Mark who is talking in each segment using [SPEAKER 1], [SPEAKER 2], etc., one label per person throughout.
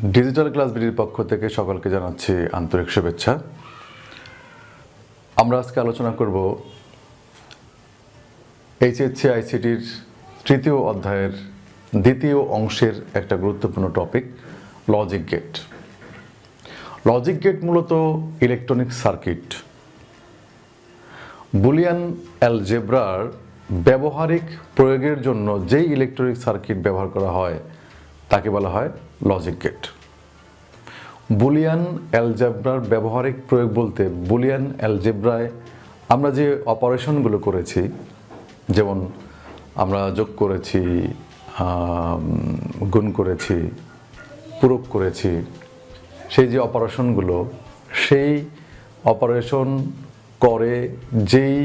[SPEAKER 1] Digital class বিডির পক্ষ থেকে সকলকে জানাচ্ছি আন্তরিক শুভেচ্ছা। আমরা আজকে আলোচনা করব HSC ICTর তৃতীয় অধ্যায়ের দ্বিতীয় অংশের একটা গুরুত্বপূর্ণ topic logic gate. Logic gate মূলত ইলেকট্রনিক সার্কিট। বুলিয়ান অ্যালজেব্রার ব্যবহারিক প্রয়োগের জন্য যেই ইলেকট্রনিক সার্কিট ব্যবহার করা হয় তাকে বলা হয় লজিক গেট। বুলিয়ান অ্যালজেব্রার ব্যবহারিক প্রয়োগ বলতে বুলিয়ান অ্যালজেব্রায় আমরা যে অপারেশনগুলো করেছি, যেমন আমরা যোগ করেছি, গুণ করেছি, পূরক করেছি, সেই যে অপারেশনগুলো, সেই অপারেশন করে যেই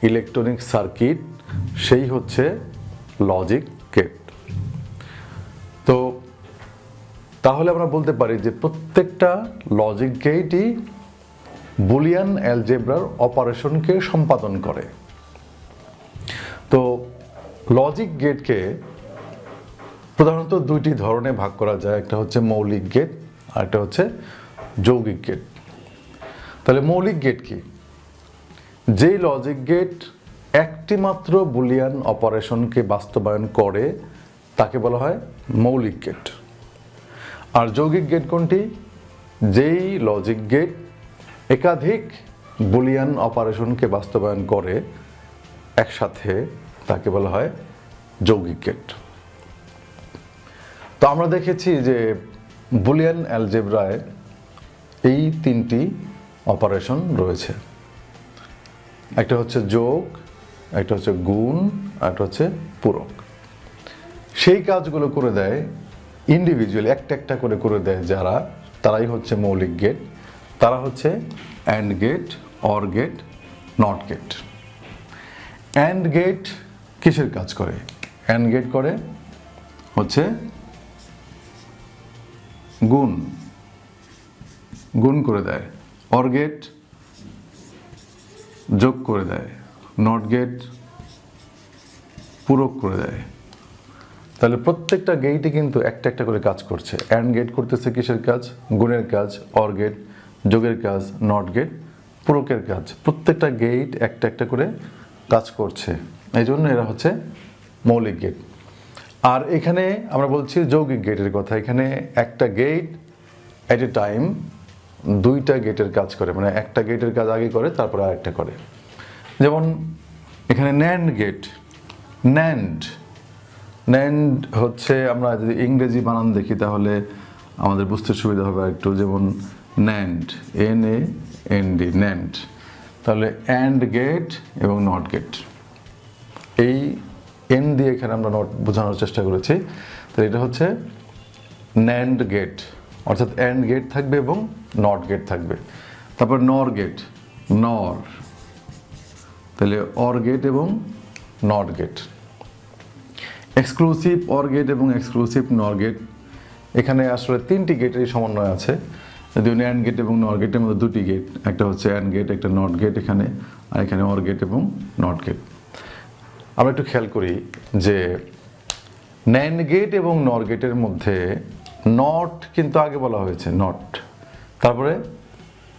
[SPEAKER 1] ইলেকট্রনিক সার্কিট সেই হচ্ছে লজিক গেট। তো তাহলে আমরা বলতে পারি যে প্রত্যেকটা লজিক গেটই বুলিয়ান অ্যালজেব্রার অপারেশনকে সম্পাদন করে। তো লজিক গেটকে প্রধানত দুইটি ধরনে ভাগ করা যায়, একটা হচ্ছে মৌলিক গেট আর একটা হচ্ছে যৌগিক গেট। তাহলে মৌলিক গেট কি? যেই লজিক গেট একটি মাত্র বুলিয়ান অপারেশনকে বাস্তবায়ন করে তাকে বলা হয় মৌলিক গেট। আর যৌগিক গেট কোনটি? যেই লজিক গেট একাধিক বুলিয়ান অপারেশনকে বাস্তবায়ন করে একসাথে তাকে বলা হয় যৌগিক গেট। তো আমরা দেখেছি যে বুলিয়ান অ্যালজেব্রায় এই তিনটি অপারেশন রয়েছে, একটা হচ্ছে যোগ, একটা হচ্ছে গুণ, আর একটা হচ্ছে পূরক। সেই কাজগুলো করে দেয় ইন্ডিভিজুয়ালি, একটা একটা করে দেয় যারা, তারাই হচ্ছে মৌলিক গেট। তারা হচ্ছে and gate, or gate, not gate. And gate কিসের কাজ করে? অ্যান্ড গেট করে হচ্ছে গুণ করে দেয়, অর গেট যোগ করে দেয়, নট গেট পূরক করে দেয়। তাহলে প্রত্যেকটা গেটই কিন্তু একটা একটা করে কাজ করছে। অ্যান্ড গেট করতেছে কিসের কাজ? গুণের কাজ। অর গেট যোগের কাজ। নট গেট পূরকের কাজ। প্রত্যেকটা গেট একটা একটা করে কাজ করছে, এই জন্য এরা হচ্ছে মৌলিক গেট। আর এখানে আমরা বলছি যৌগিক গেটের কথা। এখানে একটা গেট অ্যাট এ টাইম দুইটা গেটের কাজ করে, মানে একটা গেটের কাজ আগে করে তারপরে আরেকটা করে। যেমন এখানে ন্যান্ড গেট। ন্যান্ড হচ্ছে, আমরা যদি ইংরেজি বানান দেখি তাহলে আমাদের বুঝতে সুবিধা হবে একটু। যেমন ন্যান্ড, NAND, ন্যান্ড। তাহলে অ্যান্ড গেট এবং নট গেট, এই এন দিয়ে এখানে আমরা নট বোঝানোর চেষ্টা করেছি। তো এটা হচ্ছে ন্যান্ড গেট, অর্থাৎ অ্যান্ড গেট থাকবে এবং নট গেট থাকবে। তারপর নর গেট, তাহলে অর গেট এবং not gate. Exclusive or gate এবং এক্সক্লুসিভ নর গেট, এখানে আসলে তিনটি গেটেরই সমন্বয় আছে। যদিও অ্যান্ড গেট এবং নর গেটের মধ্যে দুটি গেট, একটা হচ্ছে অ্যান্ড গেট, একটা নট গেট এখানে, আর এখানে অর গেট এবং নট গেট। আমরা একটু খেয়াল করি যে ন্যান্ড গেট এবং নর গেটের মধ্যে নট কিন্তু আগে বলা হয়েছে, নট, তারপরে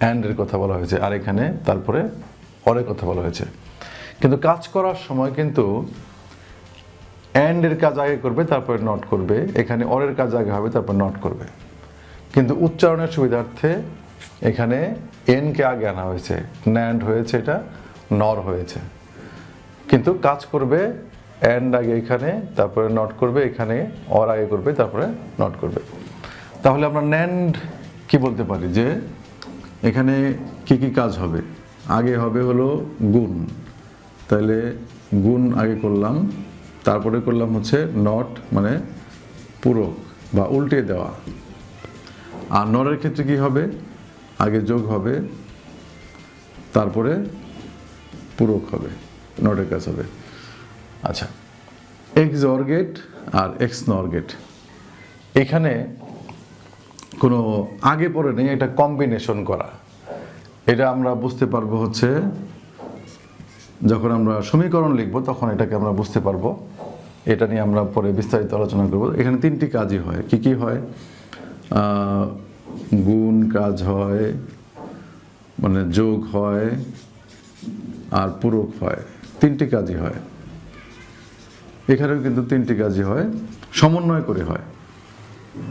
[SPEAKER 1] অ্যান্ডের কথা বলা হয়েছে, আর এখানে তারপরে অরের কথা বলা হয়েছে। কিন্তু কাজ করার সময় কিন্তু অ্যান্ডের কাজ আগে করবে তারপরে নট করবে, এখানে অরের কাজ আগে হবে তারপর নট করবে। কিন্তু উচ্চারণের সুবিধার্থে এখানে এনকে আগে আনা হয়েছে, ন্যান্ড হয়েছে, এটা নর হয়েছে। কিন্তু কাজ করবে অ্যান্ড আগে এখানে, তারপরে নট করবে এখানে, অর আগে করবে তারপরে নট করবে। তাহলে আমরা ন্যান্ড কি বলতে পারি যে এখানে কি কি কাজ হবে? আগে হবে হলো গুণ, তাহলে গুণ আগে করলাম, তারপরে করলাম হচ্ছে নট, মানে পূরক বা উল্টে দেওয়া। আর নরের ক্ষেত্রে কি হবে? আগে যোগ হবে, তারপরে পূরক হবে, নটের কাজ হবে। আচ্ছা, এক্স অর গেট আর এক্স নর গেট, এখানে কোনো আগে পরে নেই, এটা কম্বিনেশন করা। এটা আমরা বুঝতে পারবো হচ্ছে যখন আমরা সমীকরণ লিখব তখন এটাকে আমরা বুঝতে পারবো। এটা নিয়ে আমরা পরে বিস্তারিত আলোচনা করব। এখানে তিনটি কাজই হয়। কি কি হয়? গুণ কাজ হয়, মানে যোগ হয় আর পূরক হয়, তিনটি কাজই হয়। এখানেও কিন্তু তিনটি কাজই হয়, সমন্বয় করে হয়।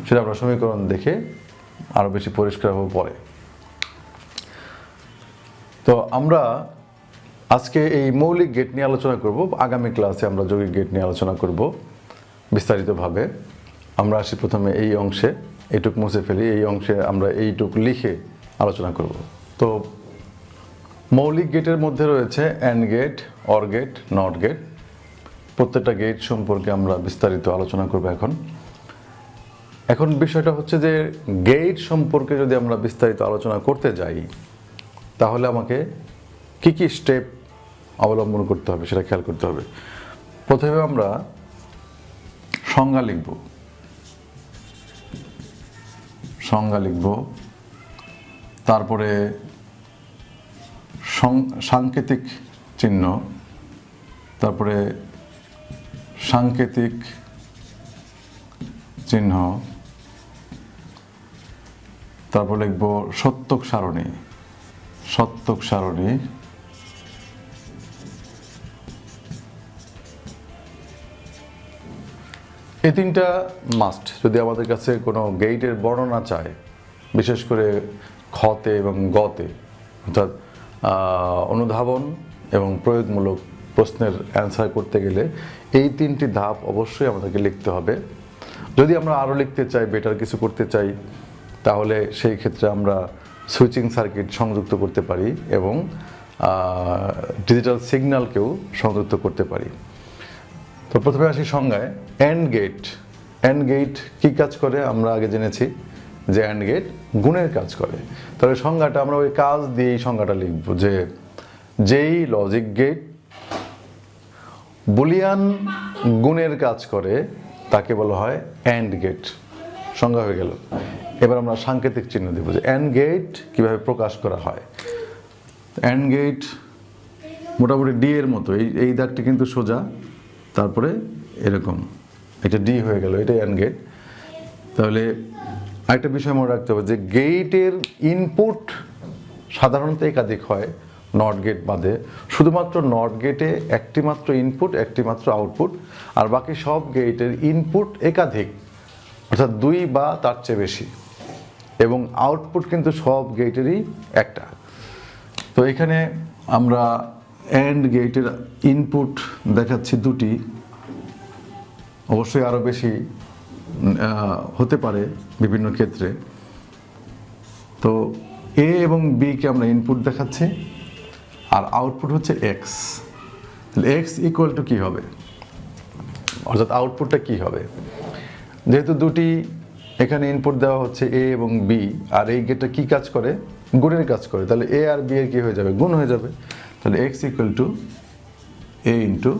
[SPEAKER 1] সেটা আমরা সমীকরণ দেখে আরো বেশি পরিষ্কার হবে পরে। তো আমরা আজকে এই মৌলিক গেট নিয়ে আলোচনা করব। আগামী ক্লাসে আমরা যৌগিক গেট নিয়ে আলোচনা করব বিস্তারিতভাবে। আমরা আসি প্রথমে এই অংশে, এইটুক মুছে ফেলি। এই অংশে আমরা এইটুক লিখে আলোচনা করব। তো মৌলিক গেটের মধ্যে রয়েছে and gate, or gate, not gate. প্রত্যেকটা গেট সম্পর্কে আমরা বিস্তারিত আলোচনা করব এখন বিষয়টা হচ্ছে যে গেট সম্পর্কে যদি আমরা বিস্তারিত আলোচনা করতে যাই, তাহলে আমাকে কি কি স্টেপ অবলম্বন করতে হবে সেটা খেয়াল করতে হবে। প্রথমে আমরা সংজ্ঞা লিখব, তারপরে সাংকেতিক চিহ্ন, তারপরে সাংকেতিক চিহ্ন, তারপর লিখব সত্যক সারণী। এই তিনটা মাস্ট যদি আমাদের কাছে কোনো গেটের বর্ণনা চায়, বিশেষ করে খতে এবং গতে, অর্থাৎ অনুধাবন এবং প্রয়োগমূলক প্রশ্নের অ্যান্সার করতে গেলে এই তিনটি ধাপ অবশ্যই আমাদেরকে লিখতে হবে। যদি আমরা আরও লিখতে চাই, বেটার কিছু করতে চাই, তাহলে সেই ক্ষেত্রে আমরা সুইচিং সার্কিট সংযুক্ত করতে পারি এবং ডিজিটাল সিগন্যালকেও সংযুক্ত করতে পারি। তো প্রথমে আসি সংজ্ঞায়। অ্যান্ড গেট কী কাজ করে আমরা আগে জেনেছি যে অ্যান্ড গেট গুণের কাজ করে। তাহলে সংজ্ঞাটা আমরা ওই কাজ দিয়েই সংজ্ঞাটা লিখব যে যেই লজিক গেট বুলিয়ান গুণের কাজ করে তাকে বলা হয় অ্যান্ড গেট। সংজ্ঞা হয়ে গেল। এবার আমরা সাংকেতিক চিহ্ন দেব যে অ্যান্ড গেট কীভাবে প্রকাশ করা হয়। অ্যান্ড গেট মোটামুটি ডি এর মতো, এই দাগটি কিন্তু সোজা, তারপরে এরকম এটা ডি হয়ে গেল, এটাই অ্যান্ড গেট। তাহলে আরেকটা বিষয় মনে রাখতে হবে যে গেটের ইনপুট সাধারণত একাধিক হয়, নট গেট বাদে। শুধুমাত্র নট গেটে একটি মাত্র ইনপুট, একটি মাত্র আউটপুট, আর বাকি সব গেটের ইনপুট একাধিক, অর্থাৎ দুই বা তার চেয়ে বেশি, এবং আউটপুট কিন্তু সব গেটেরই একটা। তো এখানে আমরা অ্যান্ড গেটের ইনপুট দেখাচ্ছি দুটি, অবশ্যই আরও বেশি হতে পারে বিভিন্ন ক্ষেত্রে। তো এ এবং বি কে আমরা ইনপুট দেখাচ্ছি, আর আউটপুট হচ্ছে এক্স। তাহলে এক্স ইকুয়াল টু কী হবে, অর্থাৎ আউটপুটটা কী হবে। যেহেতু দুটি এখানে ইনপুট দেওয়া হচ্ছে এ এবং বি, আর এই গেটটা কী কাজ করে, গুণের কাজ করে, তাহলে এ আর বি এর কী হয়ে যাবে, গুণ হয়ে যাবে। তাহলে X equal to A into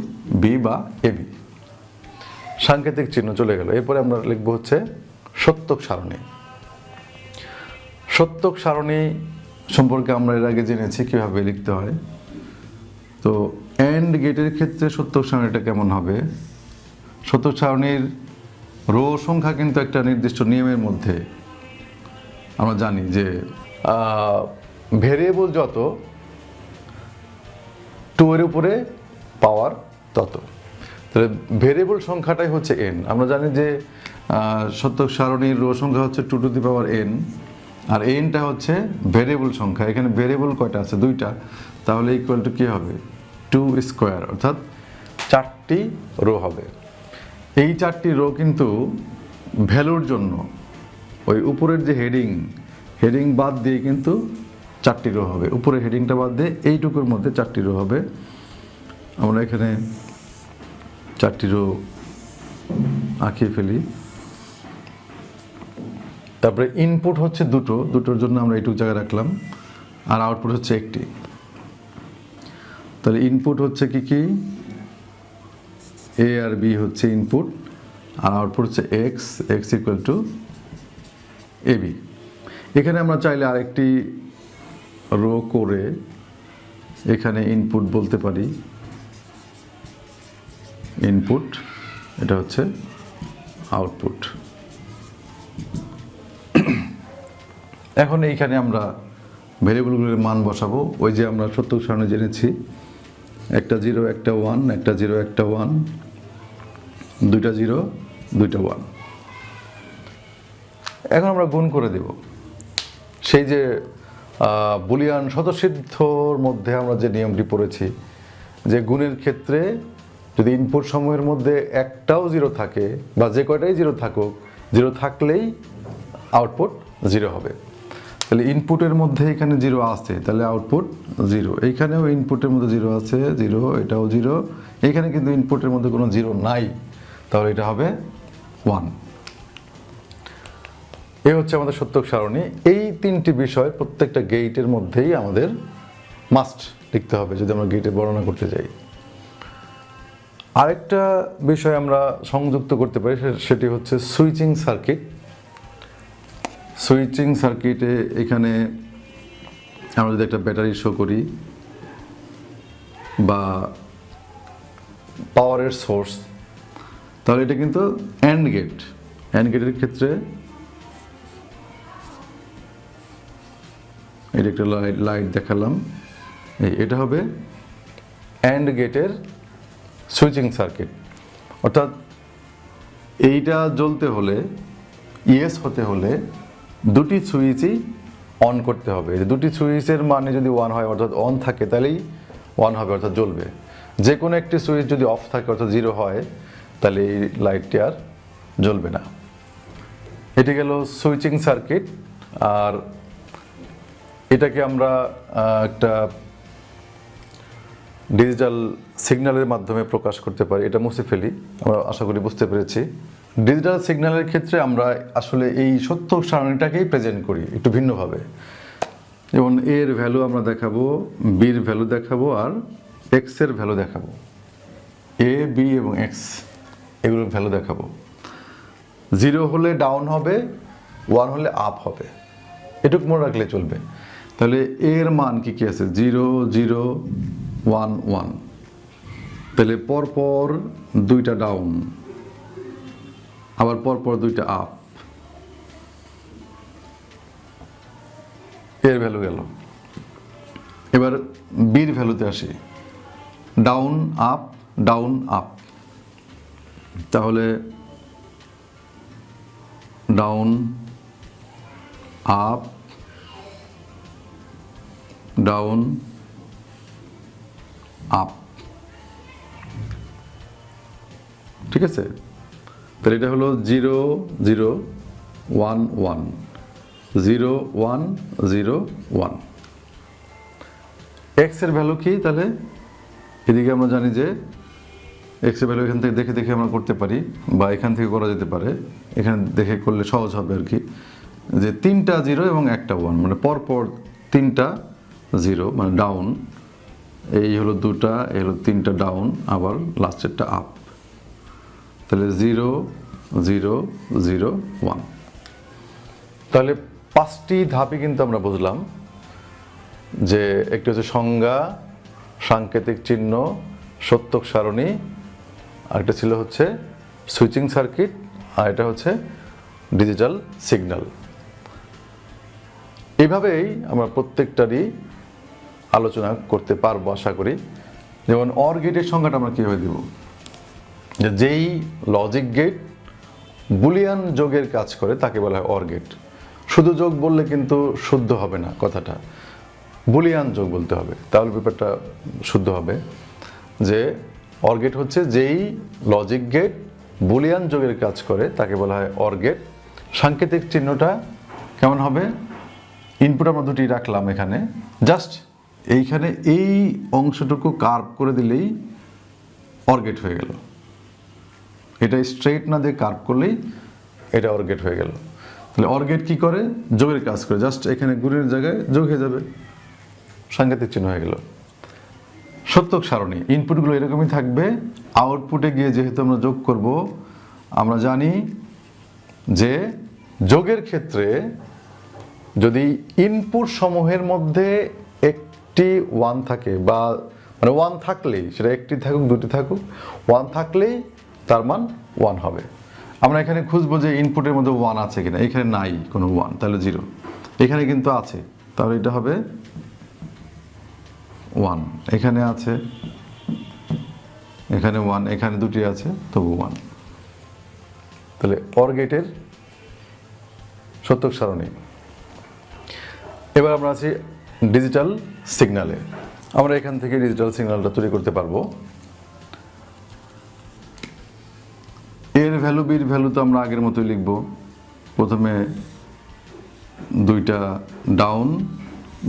[SPEAKER 1] B বা এ বি। সাংকেতিক চিহ্ন চলে গেল। এরপরে আমরা লিখব হচ্ছে সত্যক সারণী সম্পর্কে আমরা এর আগে জেনেছি কীভাবে লিখতে হয়। তো অ্যান্ড গেটের ক্ষেত্রে সত্যক সারণীটা কেমন হবে। সত্যক সারণীর রো সংখ্যা কিন্তু একটা নির্দিষ্ট নিয়মের মধ্যে। আমরা জানি যে ভেরিয়েবল যত, 2 এর উপরে পাওয়ার তত। তাহলে ভেরিয়েবল সংখ্যাটাই হচ্ছে n। আমরা জানি যে সত্যক সারণীর রো সংখ্যা হচ্ছে 2 টু দি পাওয়ার n, আর nটা হচ্ছে ভেরিয়েবল সংখ্যা। এখানে ভেরিয়েবল কয়টা আছে, 2টা। তাহলে ইকুয়াল টু কী হবে, 2 স্কোয়ার, অর্থাৎ 4টি রো হবে। এই 4টি রো কিন্তু ভ্যালুর জন্য ওই উপরের যে হেডিং বাদ দিয়ে কিন্তু 4টি রো হবে। উপরে হেডিংটা বাদ দিয়ে এইটুকুর মধ্যে 4টি রো হবে। আমরা এখানে 4টি রো আঁকিয়ে ফেলি। তারপরে ইনপুট হচ্ছে দুটোর জন্য আমরা এইটুকু জায়গায় রাখলাম, আর আউটপুট হচ্ছে একটি। তাহলে ইনপুট হচ্ছে কি এ আর বি হচ্ছে ইনপুট, আর আউটপুট হচ্ছে X equal to A B. এখানে আমরা চাইলে আরেকটি রো করে এখানে ইনপুট বলতে পারি, ইনপুট, এটা হচ্ছে আউটপুট। এখন এইখানে আমরা ভেরিয়েবলগুলোর মান বসাবো। ওই যে আমরা সত্যক সারণী জেনেছি, একটা 0 একটা 1, একটা 0 একটা 1, দুইটা 0 দুইটা 1। এখন আমরা গুণ করে দেব। সেই যে বুলিয়ান স্বতঃসিদ্ধর মধ্যে আমরা যে নিয়মটি পড়েছি, যে গুণের ক্ষেত্রে যদি ইনপুট সমূহের মধ্যে একটাও 0 থাকে বা যে কয়টাই 0 থাকুক, 0 থাকলেই আউটপুট 0 হবে। তাহলে ইনপুটের মধ্যে এখানে 0 আছে, তাহলে আউটপুট 0। এইখানেও ইনপুটের মধ্যে 0 আছে, 0, এটাও 0। এইখানে কিন্তু ইনপুটের মধ্যে কোনো 0 নাই, তাহলে এটা হবে 1। এই হচ্ছে আমাদের সত্যক সারণী। এই তিনটি বিষয় প্রত্যেকটা গেটের মধ্যেই আমাদের মাস্ট লিখতে হবে যদি আমরা গেটে বর্ণনা করতে যাই। আরেকটা বিষয় আমরা সংযুক্ত করতে পারি, সেটি হচ্ছে সুইচিং সার্কিট। সুইচিং সার্কিটে এখানে আমরা যদি একটা ব্যাটারি শো করি বা পাওয়ারের সোর্স, তাহলে এটা কিন্তু অ্যান্ড গেট। অ্যান্ড গেটের ক্ষেত্রে এটা একটা লাইট দেখালাম, এটা হবে অ্যান্ড গেটের সুইচিং সার্কিট। অর্থাৎ এইটা জ্বলতে হলে, ইয়েস হতে হলে দুটি সুইচই অন করতে হবে। দুটি সুইচের মানে যদি 1 হয় অর্থাৎ অন থাকে, তাহলেই 1 হবে অর্থাৎ জ্বলবে। যে কোনো একটি সুইচ যদি অফ থাকে অর্থাৎ 0 হয়, তাহলে এই লাইটটি আর জ্বলবে না। এটি গেল সুইচিং সার্কিট। আর এটাকে আমরা একটা ডিজিটাল সিগন্যালের মাধ্যমে প্রকাশ করতে পারি। এটা মুছে ফেলি, আমরা আশা করি বুঝতে পেরেছি। ডিজিটাল সিগন্যালের ক্ষেত্রে আমরা আসলে এই সত্যক সারণীটাকেই প্রেজেন্ট করি একটু ভিন্নভাবে। যেমন এর ভ্যালু আমরা দেখাবো, বির ভ্যালু দেখাবো, আর এক্সের ভ্যালু দেখাবো। এ, বি এবং এক্স এগুলোর ভ্যালু দেখাবো। 0 হলে ডাউন হবে, 1 হলে আপ হবে, এটুকু মনে রাখলে চলবে। তাহলে এর মান কি কি আছে? 0 0 1 1। তাহলে পরপর দুইটা ডাউন, আবার পরপর দুইটা আপ, এর ভ্যালু গেল। এবার বির ভ্যালুতে আসি, ডাউন আপ ডাউন আপ। তাহলে ডাউন আপ ডাউন আপ, ঠিক আছে? তাহলে এটা হলো 0 0 1 1, 0 1 0 1। এক্স এর ভ্যালু কি? তাহলে এদিকে আমরা জানি যে এক্স এর ভ্যালু এখান থেকে দেখে দেখে আমরা করতে পারি, বা এখান থেকে করা যেতে পারে। এখানে দেখে করলে সহজ হবে আর কি, যে 3টা 0 এবং একটা 1, মানে পরপর 3টা 0 মানে ডাউন। এই হলো 2টা, এই হলো 3টা ডাউন, আবার লাস্টেরটা আপ। তাহলে 0 0 0 1। তাহলে 5টি ধাপই কিন্তু আমরা বুঝলাম, যে একটি হচ্ছে সংজ্ঞা, সাংকেতিক চিহ্ন, সত্যক সারণী, আরেকটা ছিল হচ্ছে সুইচিং সার্কিট, আর এটা হচ্ছে ডিজিটাল সিগন্যাল। এইভাবেই আমরা প্রত্যেকটারই আলোচনা করতে পারবো আশা করি। যেমন অর গেটের সংজ্ঞাটা আমরা কীভাবে দেব? যেই লজিক গেট বুলিয়ান যোগের কাজ করে তাকে বলা হয় অর গেট। শুধু যোগ বললে কিন্তু শুদ্ধ হবে না কথাটা, বুলিয়ান যোগ বলতে হবে, তাহলে ব্যাপারটা শুদ্ধ হবে। যে অর গেট হচ্ছে যেই লজিক গেট বুলিয়ান যোগের কাজ করে তাকে বলা হয় অর গেট। সাংকেতিক চিহ্নটা কেমন হবে? ইনপুট আমরা দুটি রাখলাম এখানে, জাস্ট এইখানে এই অংশটুকু কার্ভ করে দিলেই অর গেট হয়ে গেল। এটা স্ট্রেট না দিয়ে কার্ভ করলেই এটা অর গেট হয়ে গেল। তাহলে অর গেট কী করে? যোগের কাজ করে, জাস্ট এখানে গুণের জায়গায় যোগ হয়ে যাবে, সাংকেতিক চিহ্ন হয়ে গেল। সত্যক সারণী ইনপুটগুলো এরকমই থাকবে। আউটপুটে গিয়ে যেহেতু আমরা যোগ করব, আমরা জানি যে যোগের ক্ষেত্রে যদি ইনপুট সমূহের মধ্যে একটি 1 থাকে, বা মানে 1 থাকলেই, সেটা একটি থাকুক দুটি থাকুক, 1 থাকলেই তার মান 1 হবে। আমরা এখানে খুঁজবো যে ইনপুটের মধ্যে 1 আছে কিনা, এখানে নাই কোনো 1, তাহলে 0। এখানে কিন্তু আছে, তাহলে এটা হবে 1, এখানে আছে, এখানে 1, এখানে দুটি আছে, তবু 1। তাহলে অর গেটের সত্যক সারণী। এবার আমরা আছি ডিজিটাল সিগন্যালে। আমরা এখান থেকে ডিজিটাল সিগন্যালটা তৈরি করতে পারবো। এর ভ্যালু বির ভ্যালু তো আমরা আগের মতোই লিখব। প্রথমে 2টা ডাউন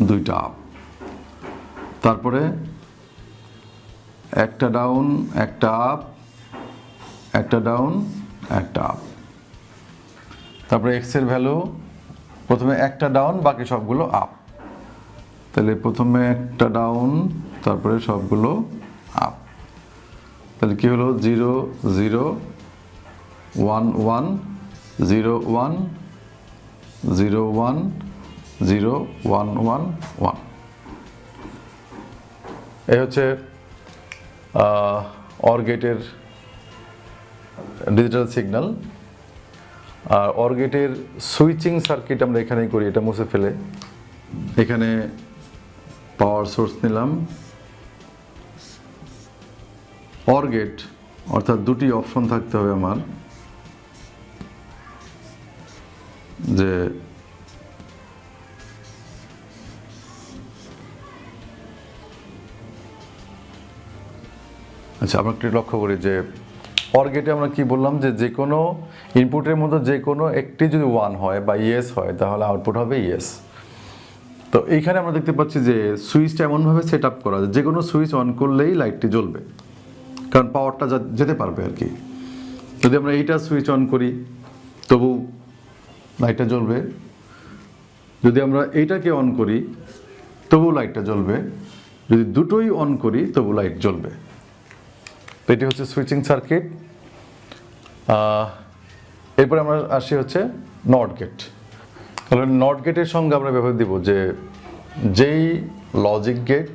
[SPEAKER 1] 2টা আপ, তারপরে একটা ডাউন একটা আপ, একটা ডাউন একটা আপ। তারপরে এক্স এর ভ্যালু প্রথমে একটা ডাউন বাকি সবগুলো আপ, তাহলে প্রথমে একটা ডাউন তারপরে সবগুলো আপ। তাহলে কি হলো 0 0 1 1 0 1 0 1 0 1 1 1। এই হচ্ছে অর গেটের ডিজিটাল সিগন্যাল। আর অর গেটের সুইচিং সার্কিট আমরা এখানেই করি, এটা মুছে ফেলে এখানে পাওয়ার সোর্স নিলাম। অর গেট অর্থাৎ দুটি অপশন থাকতে হবে আমার, যে আচ্ছা আমরা একটু লক্ষ্য করি যে অর গেটে আমরা কি বললাম, যে কোনো ইনপুটের মধ্যে যে কোনো একটি যদি 1 হয় বা ইয়েস হয় তাহলে আউটপুট হবে ইয়েস। তো এইখানে আমরা দেখতে পাচ্ছি যে সুইচটা এমনভাবে সেট আপ করা যে কোনো সুইচ অন করলেই লাইটটি জ্বলবে, কারণ পাওয়ারটা যেতে পারবে আর কি। যদি আমরা এইটা সুইচ অন করি তবু লাইটটা জ্বলবে, যদি আমরা এইটাকে অন করি তবু লাইটটা জ্বলবে, যদি দুটোই অন করি তবু লাইট জ্বলবে। তো এটি হচ্ছে সুইচিং সার্কিট। এরপরে আমরা আসি হচ্ছে নট গেট। তাহলে নট গেটের সঙ্গে আমরা ব্যবহার দিব যে যেই লজিক গেট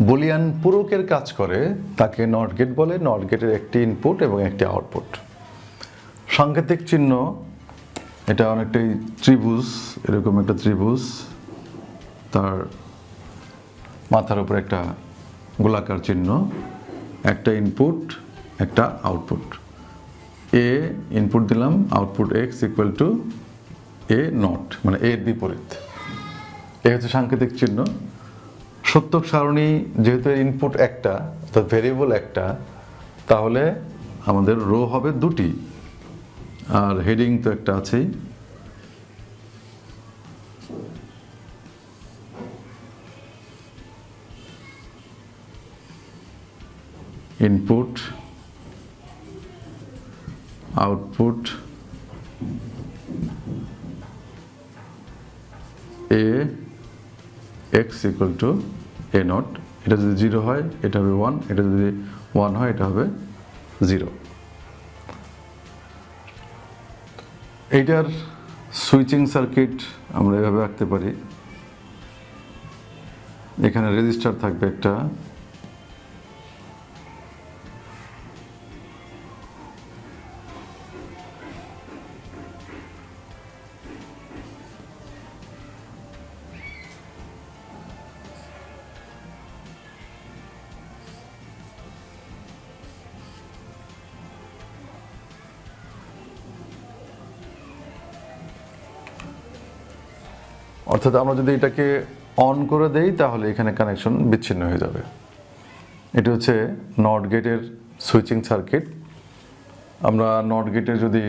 [SPEAKER 1] বুলিয়ান পূরকের কাজ করে তাকে নট গেট বলে। নট গেটের একটি ইনপুট এবং একটি আউটপুট। সাংকেতিক চিহ্ন এটা অনেকটাই ত্রিভুজ, এরকম একটা ত্রিভুজ, তার মাথার উপর একটা গোলাকার চিহ্ন, একটা ইনপুট একটা আউটপুট। এ ইনপুট দিলাম, output x equal to A not, মানে এর বিপরীত। এ হচ্ছে সাংকেতিক চিহ্ন। সত্যক সারণী যেহেতু ইনপুট একটা অর্থাৎ ভেরিয়েবল একটা, তাহলে আমাদের রো হবে দুটি আর হেডিং তো একটা আছেই। Input output A x equal to A not. এটা যদি 0 হয় এটা হবে 1, এটা যদি 1 হয় এটা হবে 0। এইটার সুইচিং সার্কিট আমরা এভাবে আঁকতে পারি। এখানে রেজিস্টার থাকবে একটা, অর্থাৎ আমরা যদি এটাকে অন করে দেই তাহলে এখানে কানেকশন বিচ্ছিন্ন হয়ে যাবে। এটা হচ্ছে নট গেটের সুইচিং সার্কিট। আমরা নট গেটের যদি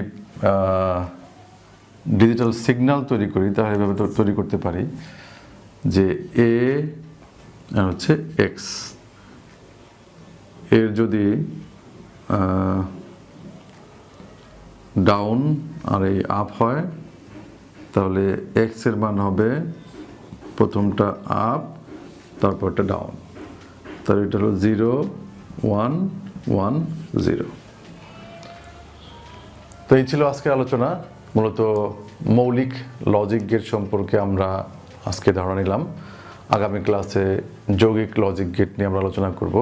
[SPEAKER 1] ডিজিটাল সিগন্যাল তৈরি করি তাহলে এভাবে তৈরি করতে পারি যে এ হচ্ছে এক্স, এর যদি ডাউন আর এই আপ হয় তাহলে এক্স এর মান হবে প্রথমটা আপ তারপরটা ডাউন, তাহলে এটা হলো 0 1 1 0। তো এই ছিল আজকের আলোচনা। মূলত মৌলিক লজিক গেট সম্পর্কে আমরা আজকে ধারণা নিলাম। আগামী ক্লাসে যৌগিক লজিক গেট নিয়ে আমরা আলোচনা করব।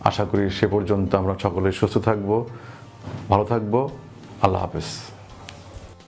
[SPEAKER 1] আশা করি সে পর্যন্ত আমরা সকলে সুস্থ থাকবো, ভালো থাকবো। আল্লাহ হাফেজ।